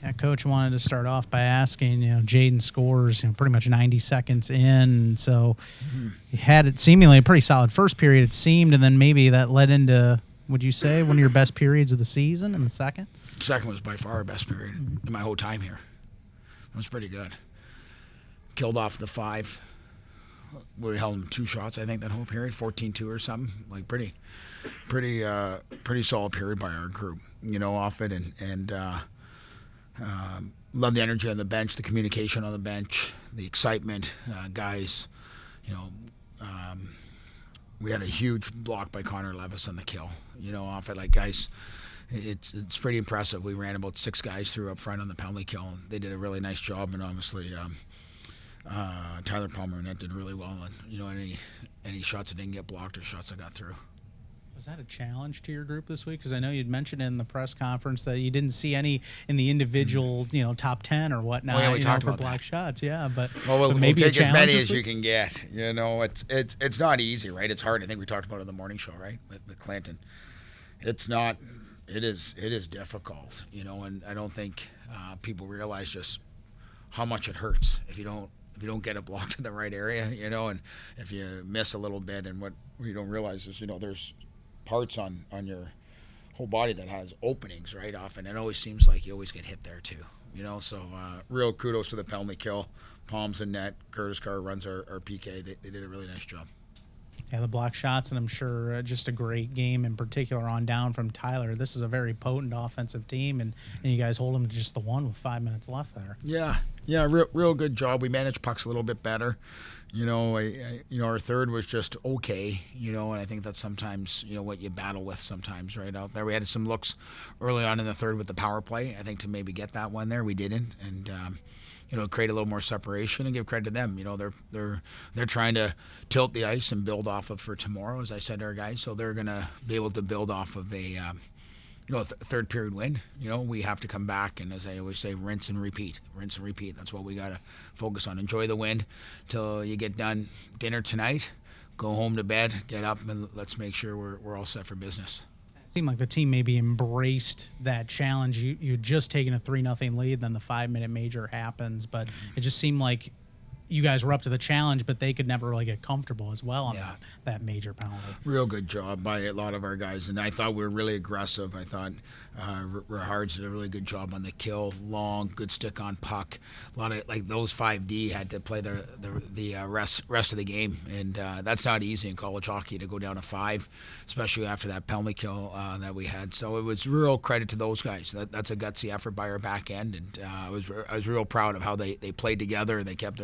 Yeah, Coach wanted to start off by asking, Jaden scores, pretty much 90 seconds in. So he had it seemingly a pretty solid first period, it seemed, and then maybe that led into, would you say, one of your best periods of the season in the second? Second was by far our best period in my whole time here. It was pretty good. Killed off the 5. We held them 2 shots, I think, that whole period, 14-2 or something. Like pretty solid period by our group, off it, and love the energy on the bench, the communication on the bench, the excitement, guys. We had a huge block by Connor Levis on the kill, off it. Like, guys, it's pretty impressive. We ran about 6 guys through up front on the penalty kill, and they did a really nice job. And obviously, Tyler Palmer and that did really well. And any shots that didn't get blocked or shots that got through. Was that a challenge to your group this week? Because I know you'd mentioned in the press conference that you didn't see any in the individual, top 10 or whatnot. Oh, yeah, we talked for about block that. shots. Yeah, but we'll maybe take a as many this as week? you can get. It's not easy, right? It's hard. I think we talked about it in the morning show, right, with Clinton. It's not. It is difficult, and I don't think people realize just how much it hurts if you don't get it blocked in the right area, and if you miss a little bit. And what you don't realize is, there's parts on your whole body that has openings, right? Often it always seems like you always get hit there too, So real kudos to the penalty kill, Palms and net. Curtis Carr runs our PK. They did a really nice job. Yeah, the block shots, and I'm sure just a great game in particular on down from Tyler. This is a very potent offensive team, and you guys hold them to just the one with 5 minutes left there. Yeah, real good job. We managed pucks a little bit better. Our third was just okay, and I think that's sometimes, what you battle with sometimes right out there. We had some looks early on in the third with the power play, I think, to maybe get that one there. We didn't, and create a little more separation and give credit to them. They're trying to tilt the ice and build off of for tomorrow, as I said to our guys. So they're going to be able to build off of a third period win. We have to come back and, as I always say, rinse and repeat. That's what we got to focus on. Enjoy the win till you get done dinner tonight. Go home to bed, get up, and let's make sure we're all set for business. It seemed like the team maybe embraced that challenge. You'd just taken a 3-0 lead, then the 5-minute major happens, but it just seemed like you guys were up to the challenge, but they could never really get comfortable as well on that major penalty. Real good job by a lot of our guys, and I thought we were really aggressive. I thought Rahards did a really good job on the kill, long, good stick on puck. A lot of those 5D had to play the rest of the game, and that's not easy in college hockey to go down to 5, especially after that penalty kill that we had. So it was real credit to those guys. That's a gutsy effort by our back end, and I was real proud of how they played together and they kept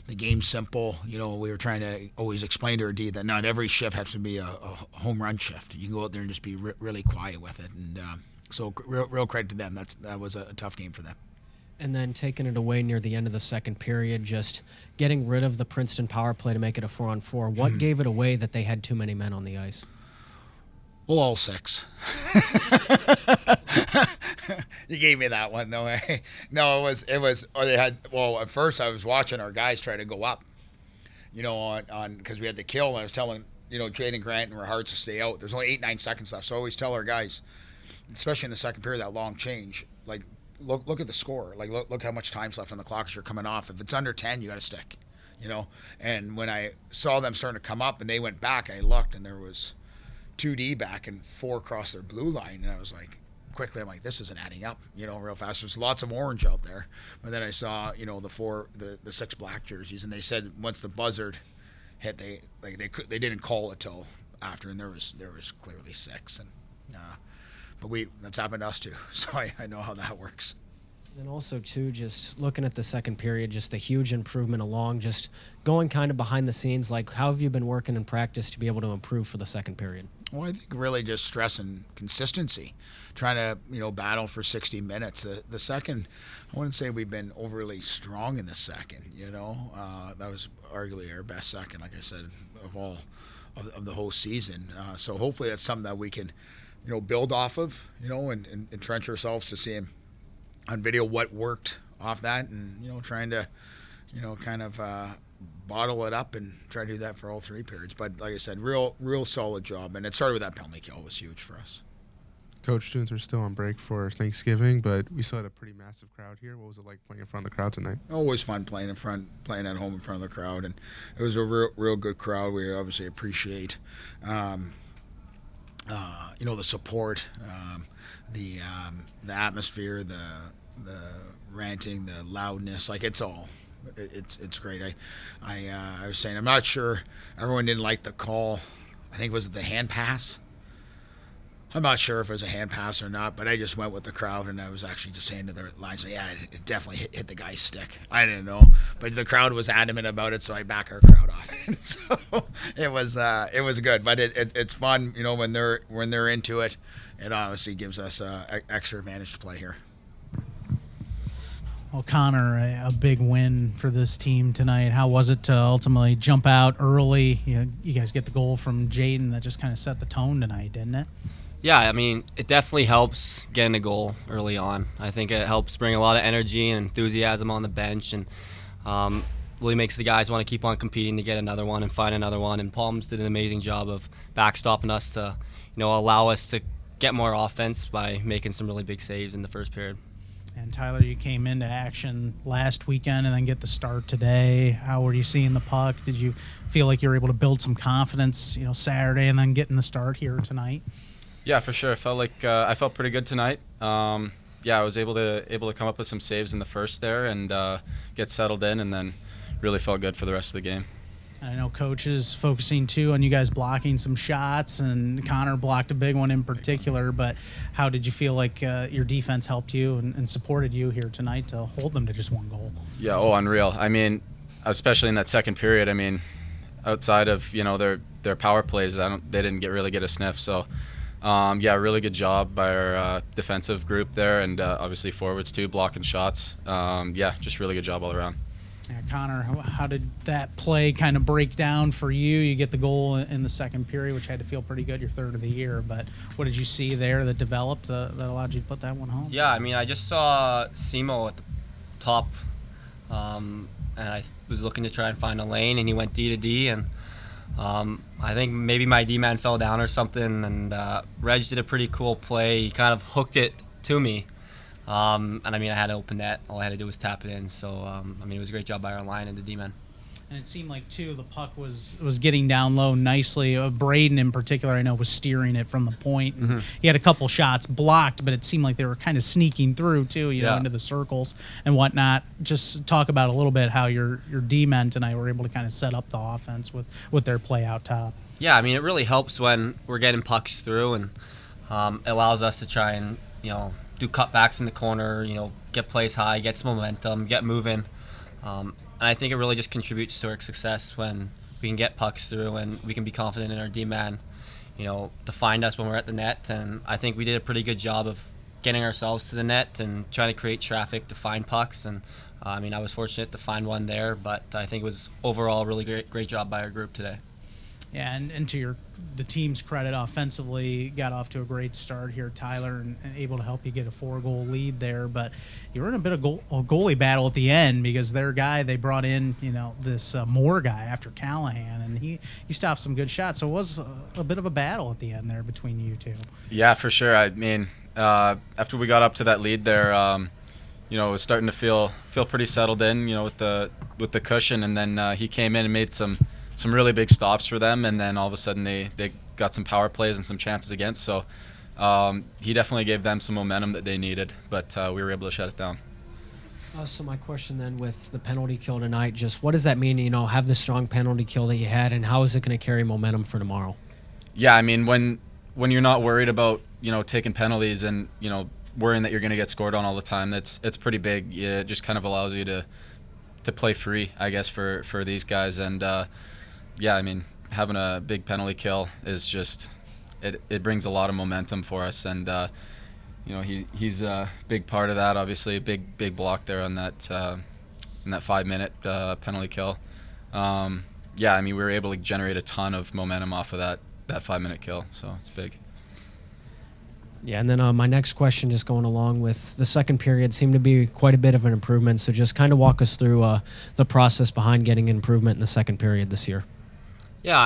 the game simple. We were trying to always explain to our D that not every shift has to be a home run shift. You can go out there and just be really quiet with it, and so real credit to them. That was a tough game for them. And then taking it away near the end of the second period, just getting rid of the Princeton power play to make it a 4-on-4. What gave it away that they had too many men on the ice? Well, all 6. You gave me that one, though. Eh? No, it was. Or they had. Well, at first I was watching our guys try to go up. On because we had the kill, and I was telling Jaden Grant and Rahards to stay out. There's only 8-9 seconds left, so I always tell our guys, especially in the second period, that long change. Like, look at the score. Like, look how much time's left on the clock as you're coming off. If it's under 10, you got to stick. And when I saw them starting to come up and they went back, I looked and there was 2D back and 4 across their blue line, and I was like, quickly, I'm like, this isn't adding up, real fast. There's lots of orange out there, but then I saw, the 6 black jerseys, and they said once the buzzard hit, they didn't call it till after, and there was clearly 6, and but that's happened to us too, so I know how that works. And also, too, just looking at the second period, just the huge improvement along, just going kind of behind the scenes, like how have you been working in practice to be able to improve for the second period? Well, I think really just stress and consistency, trying to, battle for 60 minutes. The second, I wouldn't say we've been overly strong in the second, that was arguably our best second, like I said, of all of the whole season. So hopefully that's something that we can, build off of, and entrench ourselves to see on video what worked off that, and trying to kind of bottle it up and try to do that for all 3 periods. But like I said, real solid job, and it started with that penalty kill. It was huge for us. Coach, students are still on break for Thanksgiving, but we still had a pretty massive crowd here. What was it like playing in front of the crowd tonight? Always fun playing at home in front of the crowd, and it was a real good crowd. We obviously appreciate, the support, the atmosphere, the ranting, the loudness. Like it's great. I was saying I'm not sure everyone didn't like the call. I think was it the hand pass. I'm not sure if it was a hand pass or not, but I just went with the crowd, and I was actually just saying to the linesman, yeah, it definitely hit the guy's stick. I didn't know, but the crowd was adamant about it, so I back our crowd off. So it was good, but it's fun, when they're into it. It obviously gives us extra advantage to play here. Well, Connor, a big win for this team tonight. How was it to ultimately jump out early? You guys get the goal from Jaden that just kind of set the tone tonight, didn't it? Yeah, I mean, it definitely helps getting a goal early on. I think it helps bring a lot of energy and enthusiasm on the bench, and really makes the guys want to keep on competing to get another one and find another one. And Palms did an amazing job of backstopping us to, allow us to get more offense by making some really big saves in the first period. And Tyler, you came into action last weekend and then get the start today. How were you seeing the puck? Did you feel like you were able to build some confidence, Saturday and then getting the start here tonight? Yeah, for sure. I felt pretty good tonight. I was able to come up with some saves in the first there and get settled in, and then really felt good for the rest of the game. I know Coach is focusing too on you guys blocking some shots, and Connor blocked a big one in particular. But how did you feel like your defense helped you and supported you here tonight to hold them to just one goal? Yeah, unreal. I mean, especially in that second period. I mean, outside of their power plays, they didn't really get a sniff. So. Really good job by our defensive group there, and obviously forwards too, blocking shots. Just really good job all around. Yeah, Connor, how did that play kind of break down for you? You get the goal in the second period, which had to feel pretty good, your third of the year. But what did you see there that developed that allowed you to put that one home? Yeah, I mean, I just saw Simo at the top, and I was looking to try and find a lane, and he went D to D, and I think maybe my D-man fell down or something, and Reg did a pretty cool play. He kind of hooked it to me, and I mean, I had an open net. All I had to do was tap it in. So, it was a great job by our line and the D-man. And it seemed like, too, the puck was getting down low nicely. Braden, in particular, I know, was steering it from the point. And he had a couple shots blocked, but it seemed like they were kind of sneaking through, too, into the circles and whatnot. Just talk about a little bit how your D-men tonight were able to kind of set up the offense with their play out top. Yeah, I mean, it really helps when we're getting pucks through, and it allows us to try and, do cutbacks in the corner, get plays high, get some momentum, get moving. And I think it really just contributes to our success when we can get pucks through and we can be confident in our D-man, to find us when we're at the net. And I think we did a pretty good job of getting ourselves to the net and trying to create traffic to find pucks. And I was fortunate to find one there, but I think it was overall a really great job by our group today. Yeah, and to the team's credit, offensively got off to a great start here, Tyler, and able to help you get a 4-goal lead there. But you were in a bit of a goalie battle at the end because their guy, they brought in, this Moore guy after Callahan, and he stopped some good shots. So it was a bit of a battle at the end there between you two. Yeah, for sure. I mean, after we got up to that lead there, it was starting to feel pretty settled in, with the cushion, and then he came in and made some really big stops for them, and then all of a sudden they got some power plays and some chances against. So he definitely gave them some momentum that they needed, but we were able to shut it down. So my question then, with the penalty kill tonight, just what does that mean, have the strong penalty kill that you had, and how is it going to carry momentum for tomorrow? Yeah, I mean, when you're not worried about, taking penalties and, worrying that you're going to get scored on all the time, it's pretty big. It just kind of allows you to play free, I guess, for these guys. And having a big penalty kill is just it brings a lot of momentum for us, and he's a big part of that. Obviously, a big block there on that in that 5-minute penalty kill. We were able to generate a ton of momentum off of that 5-minute kill, so it's big. Yeah, and then my next question, just going along with the second period, seemed to be quite a bit of an improvement. So just kind of walk us through the process behind getting improvement in the second period this year. Yeah,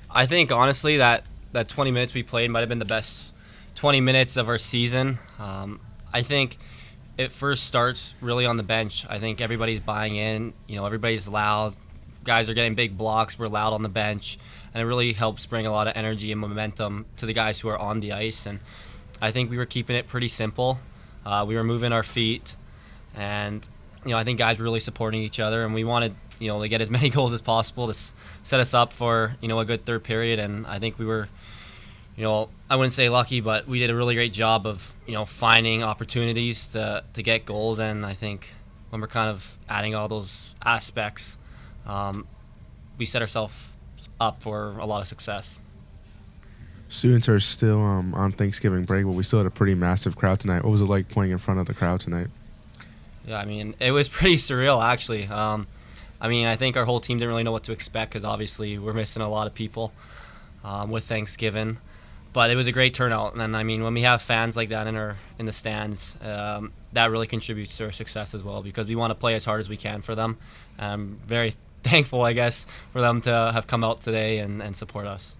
I think honestly that 20 minutes we played might have been the best 20 minutes of our season. I think it first starts really on the bench. I think everybody's buying in. Everybody's loud. Guys are getting big blocks. We're loud on the bench, and it really helps bring a lot of energy and momentum to the guys who are on the ice. And I think we were keeping it pretty simple. We were moving our feet, and I think guys were really supporting each other, and we wanted to get as many goals as possible to set us up for a good third period. And I think we were, I wouldn't say lucky, but we did a really great job of finding opportunities to get goals. And I think when we're kind of adding all those aspects, we set ourselves up for a lot of success. Students are still on Thanksgiving break, but we still had a pretty massive crowd tonight. What was it like playing in front of the crowd tonight? Yeah, I mean, it was pretty surreal, actually. I think our whole team didn't really know what to expect because obviously we're missing a lot of people with Thanksgiving. But it was a great turnout, and when we have fans like that in the stands, that really contributes to our success as well because we want to play as hard as we can for them. And I'm very thankful, I guess, for them to have come out today and support us.